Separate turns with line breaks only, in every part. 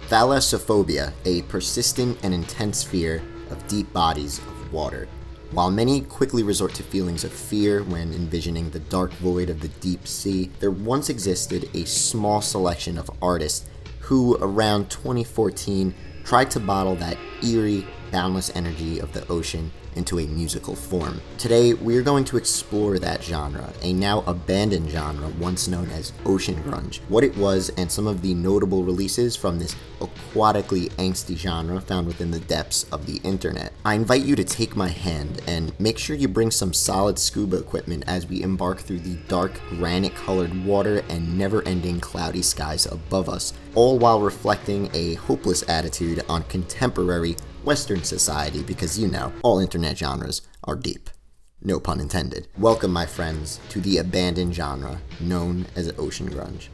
Thalassophobia, a persistent and intense fear of deep bodies of water. While many quickly resort to feelings of fear when envisioning the dark void of the deep sea, there once existed a small selection of artists who, around 2014, tried to bottle that eerie, boundless energy of the ocean into a musical form. Today, we're going to explore that genre, a now abandoned genre once known as ocean grunge, what it was, and some of the notable releases from this aquatically angsty genre found within the depths of the internet. I invite you to take my hand and make sure you bring some solid scuba equipment as we embark through the dark, granite-colored water and never-ending cloudy skies above us, all while reflecting a hopeless attitude on contemporary Western society, because you know, all internet genres are deep. No pun intended. Welcome, my friends, to the abandoned genre known as ocean grunge.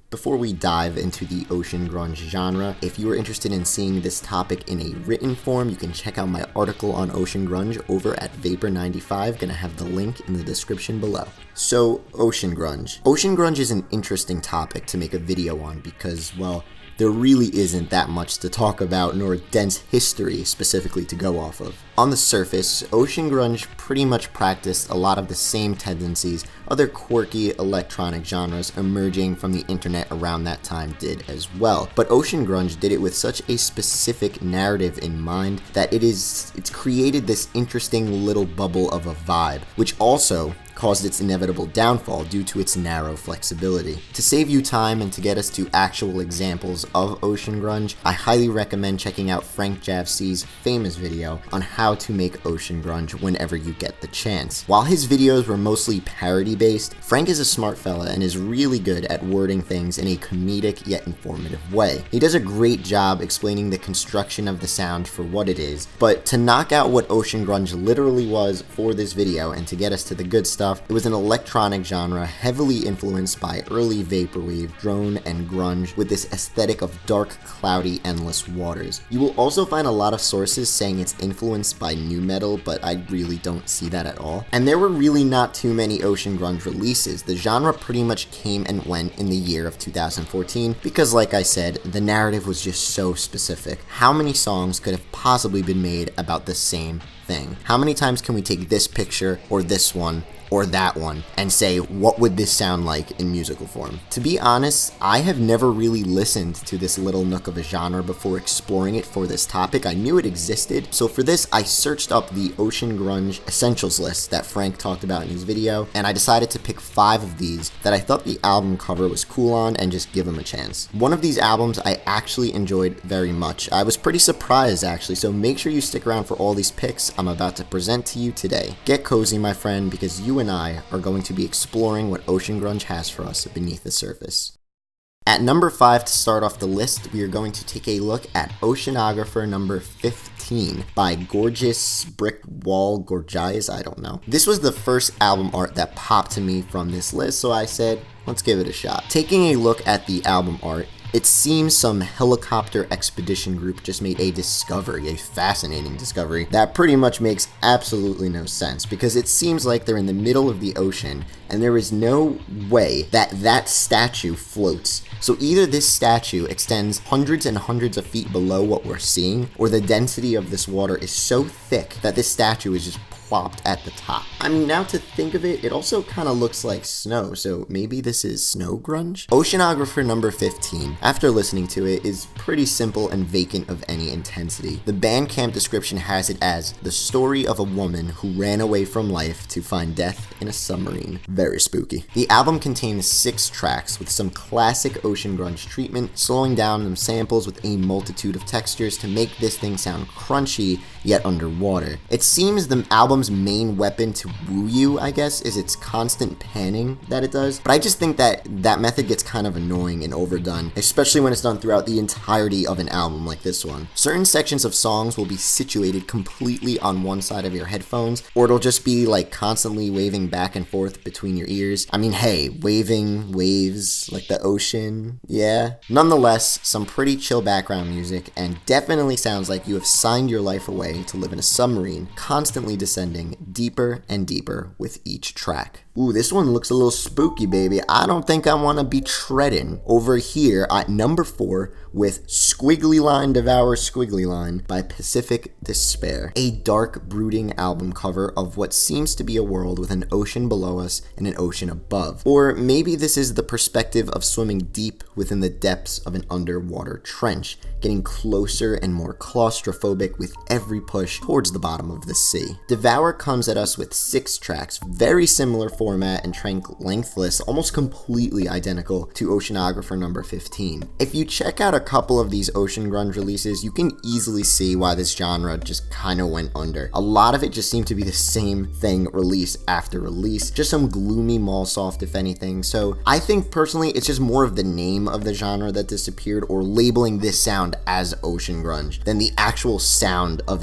Before we dive into the ocean grunge genre, if you are interested in seeing this topic in a written form, you can check out my article on ocean grunge over at Vapor95. Gonna have the link in the description below. So, ocean grunge. Ocean grunge is an interesting topic to make a video on because, well, there really isn't that much to talk about, nor dense history specifically to go off of. On the surface, ocean grunge pretty much practiced a lot of the same tendencies other quirky electronic genres emerging from the internet around that time did as well. But ocean grunge did it with such a specific narrative in mind that it's created this interesting little bubble of a vibe, which also caused its inevitable downfall due to its narrow flexibility. To save you time and to get us to actual examples of ocean grunge, I highly recommend checking out Frank Javc's famous video on how to make ocean grunge whenever you get the chance. While his videos were mostly parody-based, Frank is a smart fella and is really good at wording things in a comedic yet informative way. He does a great job explaining the construction of the sound for what it is, but to knock out what ocean grunge literally was for this video and to get us to the good stuff, it was an electronic genre heavily influenced by early vaporwave, drone, and grunge with this aesthetic of dark, cloudy, endless waters. You will also find a lot of sources saying it's influenced by nu metal, but I really don't see that at all. And there were really not too many ocean grunge releases. The genre pretty much came and went in the year of 2014 because, like I said, the narrative was just so specific. How many songs could have possibly been made about the same thing? How many times can we take this picture or this one or that one and say, what would this sound like in musical form? To be honest, I have never really listened to this little nook of a genre before exploring it for this topic. I knew it existed, so for this I searched up the ocean grunge essentials list that Frank talked about in his video, and I decided to pick 5 of these that I thought the album cover was cool on and just give them a chance. One of these albums I actually enjoyed very much. I was pretty surprised actually, so make sure you stick around for all these picks I'm about to present to you today. Get cozy, my friend, because you and I are going to be exploring what ocean grunge has for us beneath the surface. At number 5 to start off the list, we are going to take a look at Oceanographer number 15 by Gorgeous Brick Wall Gorgias, I don't know. This was the first album art that popped to me from this list, so I said, let's give it a shot. Taking a look at the album art, it seems some helicopter expedition group just made a discovery, a fascinating discovery, that pretty much makes absolutely no sense, because it seems like they're in the middle of the ocean, and there is no way that statue floats. So either this statue extends hundreds and hundreds of feet below what we're seeing, or the density of this water is so thick that this statue is just plopped at the top. I mean, now to think of it, it also kind of looks like snow, so maybe this is snow grunge? Oceanographer number 15, after listening to it, is pretty simple and vacant of any intensity. The Bandcamp description has it as the story of a woman who ran away from life to find death in a submarine. Very spooky. The album contains 6 tracks with some classic ocean grunge treatment, slowing down them samples with a multitude of textures to make this thing sound crunchy yet underwater. It seems the album's main weapon to woo you, I guess, is its constant panning that it does, but I just think that method gets kind of annoying and overdone, especially when it's done throughout the entirety of an album like this one. Certain sections of songs will be situated completely on one side of your headphones, or it'll just be like constantly waving back and forth between your ears. I mean, hey, waving waves like the ocean, yeah. Nonetheless, some pretty chill background music, and definitely sounds like you have signed your life away to live in a submarine, constantly descending deeper and deeper with each track. Ooh, this one looks a little spooky, baby. I don't think I want to be treading. Over here at number 4 with Squiggly Line Devour Squiggly Line by Pacific Despair. A dark, brooding album cover of what seems to be a world with an ocean below us and an ocean above. Or maybe this is the perspective of swimming deep within the depths of an underwater trench, getting closer and more claustrophobic with every push towards the bottom of the sea. Devour comes at us with 6 tracks, very similar format and track lengthless, almost completely identical to Oceanographer number 15. If you check out a couple of these ocean grunge releases, you can easily see why this genre just kind of went under. A lot of it just seemed to be the same thing release after release, just some gloomy mall soft if anything. So I think personally it's just more of the name of the genre that disappeared, or labeling this sound as ocean grunge, than the actual sound of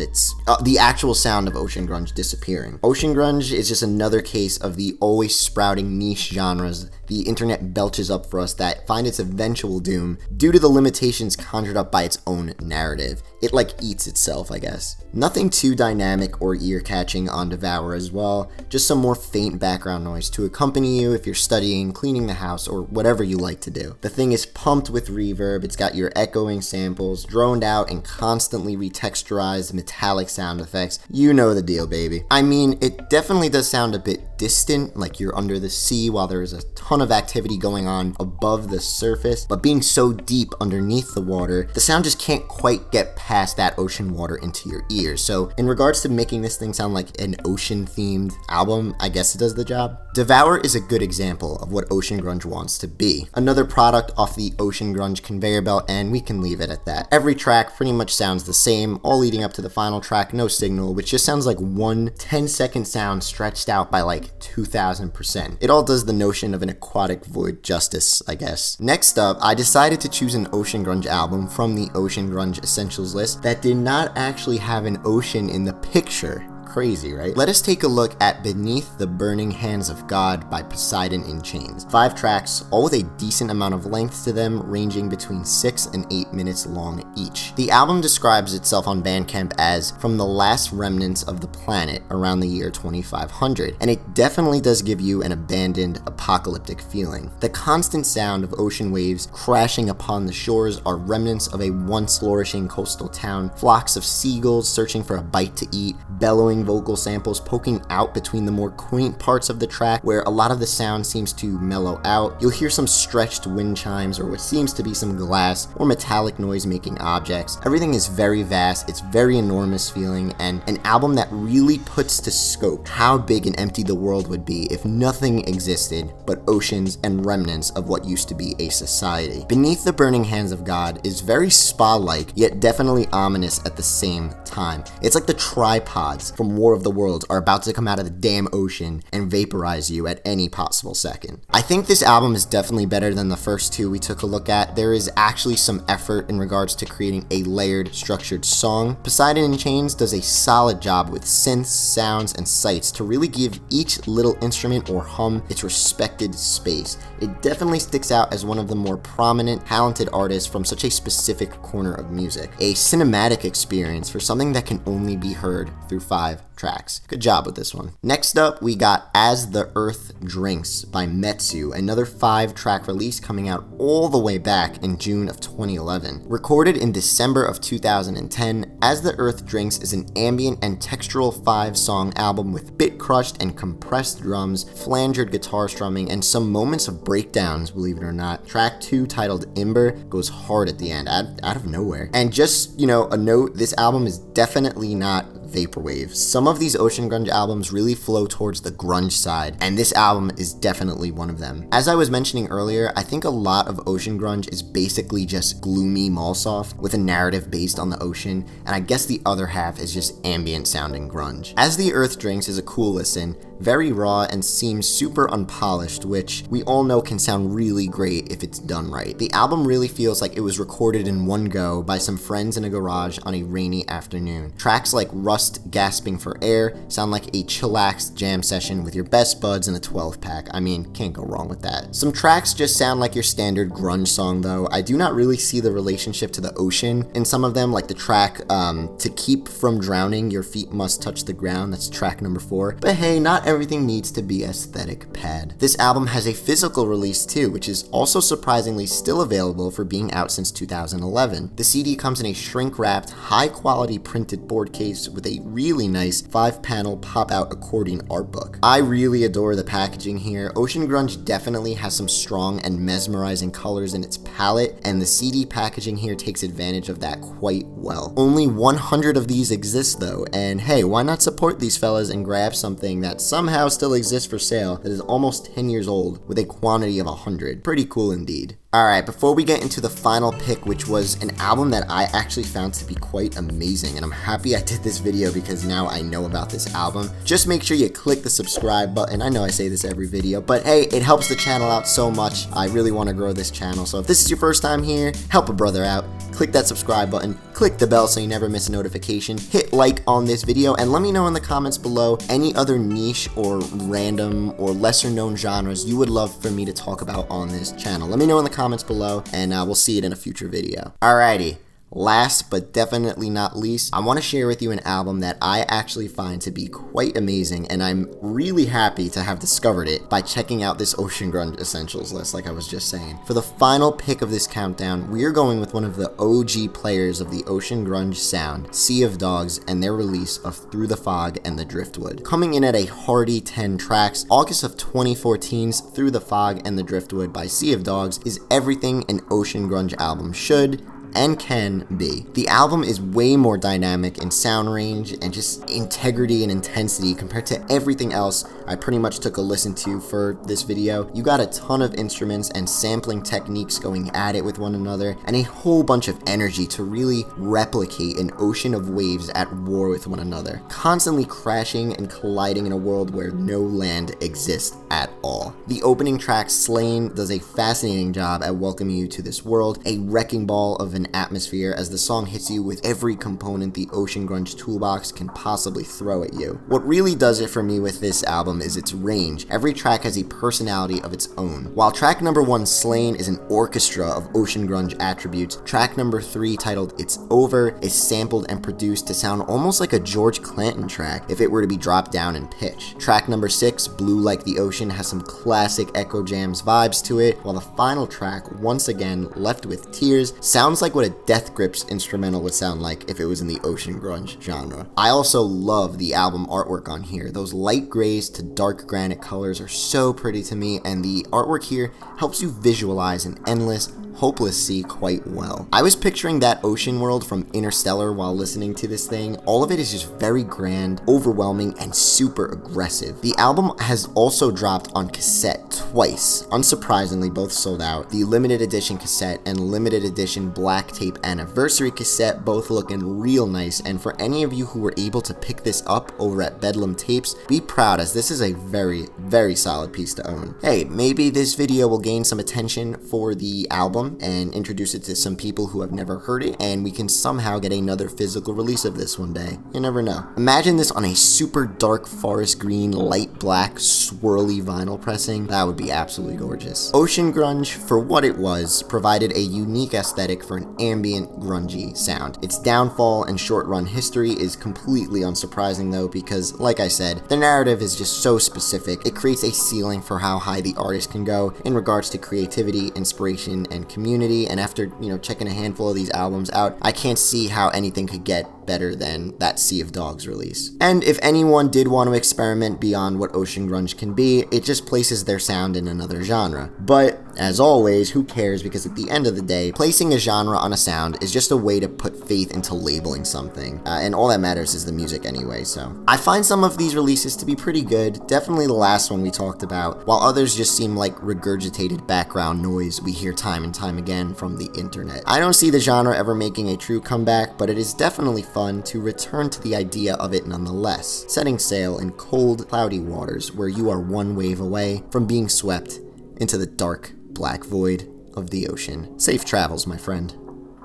ocean grunge disappearing. Ocean grunge is just another case of the always sprouting niche genres the internet belches up for us that find its eventual doom due to the limitations conjured up by its own narrative. It eats itself, I guess. Nothing too dynamic or ear-catching on Devour as well, just some more faint background noise to accompany you if you're studying, cleaning the house, or whatever you like to do. The thing is pumped with reverb, it's got your echoing samples, droned out and constantly retexturized metallic sound effects. You know the deal, baby. I mean, it definitely does sound a bit distant, like you're under the sea while there is a ton of activity going on above the surface, but being so deep underneath the water, the sound just can't quite get past that ocean water into your ears. So in regards to making this thing sound like an ocean themed album, I guess it does the job. Devour is a good example of what ocean grunge wants to be. Another product off the ocean grunge conveyor belt, and we can leave it at that. Every track pretty much sounds the same, all leading up to the final track, No Signal, which just sounds like one 10-second sound stretched out by 2000%. It all does the notion of an aquatic void justice, I guess. Next up, I decided to choose an ocean grunge album from the Ocean Grunge Essentials list that did not actually have an ocean in the picture. Crazy, right? Let us take a look at Beneath the Burning Hands of God by Poseidon in Chains. 5 tracks, all with a decent amount of length to them, ranging between 6 and 8 minutes long each. The album describes itself on Bandcamp as from the last remnants of the planet around the year 2500, and it definitely does give you an abandoned, apocalyptic feeling. The constant sound of ocean waves crashing upon the shores are remnants of a once flourishing coastal town, flocks of seagulls searching for a bite to eat, bellowing vocal samples poking out between the more quaint parts of the track where a lot of the sound seems to mellow out. You'll hear some stretched wind chimes or what seems to be some glass or metallic noise-making objects. Everything is very vast, it's very enormous feeling, and an album that really puts to scope how big and empty the world would be if nothing existed but oceans and remnants of what used to be a society. Beneath the Burning Hands of God is very spa-like, yet definitely ominous at the same time. It's like the tripods from War of the Worlds are about to come out of the damn ocean and vaporize you at any possible second. I think this album is definitely better than the first 2 we took a look at. There is actually some effort in regards to creating a layered, structured song. Poseidon in Chains does a solid job with synths, sounds, and sights to really give each little instrument or hum its respected space. It definitely sticks out as one of the more prominent, talented artists from such a specific corner of music. A cinematic experience for something that can only be heard through 5 tracks. Good job with this one. Next up, we got As the Earth Drinks by Metsu, another 5-track release coming out all the way back in June of 2011. Recorded in December of 2010, As the Earth Drinks is an ambient and textural 5-song album with bit-crushed and compressed drums, flangered guitar strumming, and some moments of breakdowns, believe it or not. Track 2, titled Ember, goes hard at the end, out of nowhere. And just, a note, this album is definitely not Vaporwave. Some of these ocean grunge albums really flow towards the grunge side, and this album is definitely one of them. As I was mentioning earlier, I think a lot of ocean grunge is basically just gloomy mall soft with a narrative based on the ocean, and I guess the other half is just ambient sounding grunge. As the Earth Drinks is a cool listen, very raw and seems super unpolished, which we all know can sound really great if it's done right. The album really feels like it was recorded in one go by some friends in a garage on a rainy afternoon. Tracks like Rust Gasping for Air sound like a chillaxed jam session with your best buds in a 12-pack. I mean, can't go wrong with that. Some tracks just sound like your standard grunge song though. I do not really see the relationship to the ocean in some of them, like the track To Keep From Drowning, Your Feet Must Touch the Ground, that's track number 4. But hey, not not everything needs to be aesthetic, Pad. This album has a physical release too, which is also surprisingly still available for being out since 2011. The CD comes in a shrink-wrapped, high-quality printed board case with a really nice 5-panel pop-out accordion art book. I really adore the packaging here. Ocean Grunge definitely has some strong and mesmerizing colors in its palette, and the CD packaging here takes advantage of that quite well. Only 100 of these exist though, and hey, why not support these fellas and grab something that somehow still exists for sale that is almost 10 years old with a quantity of 100. Pretty cool indeed. Alright, before we get into the final pick, which was an album that I actually found to be quite amazing, and I'm happy I did this video because now I know about this album, just make sure you click the subscribe button. I know I say this every video, but hey, it helps the channel out so much. I really want to grow this channel, so if this is your first time here, help a brother out. Click that subscribe button, click the bell so you never miss a notification, hit like on this video, and let me know in the comments below any other niche or random or lesser known genres you would love for me to talk about on this channel. Let me know in the comments below, and we'll see it in a future video. Alrighty. Last but definitely not least, I want to share with you an album that I actually find to be quite amazing, and I'm really happy to have discovered it by checking out this Ocean Grunge Essentials list, like I was just saying. For the final pick of this countdown, we are going with one of the OG players of the Ocean Grunge sound, Sea of Dogs, and their release of Through the Fog and the Driftwood. Coming in at a hearty 10 tracks, August of 2014's Through the Fog and the Driftwood by Sea of Dogs is everything an Ocean Grunge album should and can be. The album is way more dynamic in sound range and just integrity and intensity compared to everything else I pretty much took a listen to for this video. You got a ton of instruments and sampling techniques going at it with one another, and a whole bunch of energy to really replicate an ocean of waves at war with one another, constantly crashing and colliding in a world where no land exists at all. The opening track, Slain, does a fascinating job at welcoming you to this world, a wrecking ball of an atmosphere as the song hits you with every component the Ocean Grunge toolbox can possibly throw at you. What really does it for me with this album is its range. Every track has a personality of its own. While track number 1, Slain, is an orchestra of Ocean Grunge attributes, track number 3, titled It's Over, is sampled and produced to sound almost like a George Clanton track if it were to be dropped down in pitch. Track number 6, Blue Like the Ocean, has some classic Echo Jams vibes to it, while the final track, once again Left with Tears, sounds like what a Death Grips instrumental would sound like if it was in the Ocean Grunge genre. I also love the album artwork on here. Those light grays to dark granite colors are so pretty to me, and the artwork here helps you visualize an endless, hopeless sea quite well. I was picturing that ocean world from Interstellar while listening to this thing. All of it is just very grand, overwhelming, and super aggressive. The album has also dropped on cassette twice. Unsurprisingly, both sold out. The limited edition cassette and limited edition black tape anniversary cassette both looking real nice, and for any of you who were able to pick this up over at Bedlam Tapes, be proud, as this is a very, very solid piece to own. Hey, maybe this video will gain some attention for the album and introduce it to some people who have never heard it, and we can somehow get another physical release of this one day. You never know. Imagine this on a super dark forest green, light black, swirly vinyl pressing. That would be absolutely gorgeous. Ocean Grunge, for what it was, provided a unique aesthetic for an ambient, grungy sound. Its downfall and short-run history is completely unsurprising though, because, like I said, the narrative is just so specific. It creates a ceiling for how high the artist can go in regards to creativity, inspiration, and community, and after, checking a handful of these albums out, I can't see how anything could get better than that Sea of Dogs release. And if anyone did want to experiment beyond what Ocean Grunge can be, it just places their sound in another genre. But, as always, who cares, because at the end of the day, placing a genre on a sound is just a way to put faith into labeling something, and all that matters is the music anyway, so. I find some of these releases to be pretty good, definitely the last one we talked about, while others just seem like regurgitated background noise we hear time and time again from the internet. I don't see the genre ever making a true comeback, but it is definitely fun to return to the idea of it nonetheless, setting sail in cold, cloudy waters where you are one wave away from being swept into the dark, black void of the ocean. Safe travels, my friend.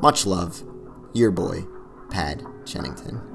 Much love, your boy, Pad Chennington.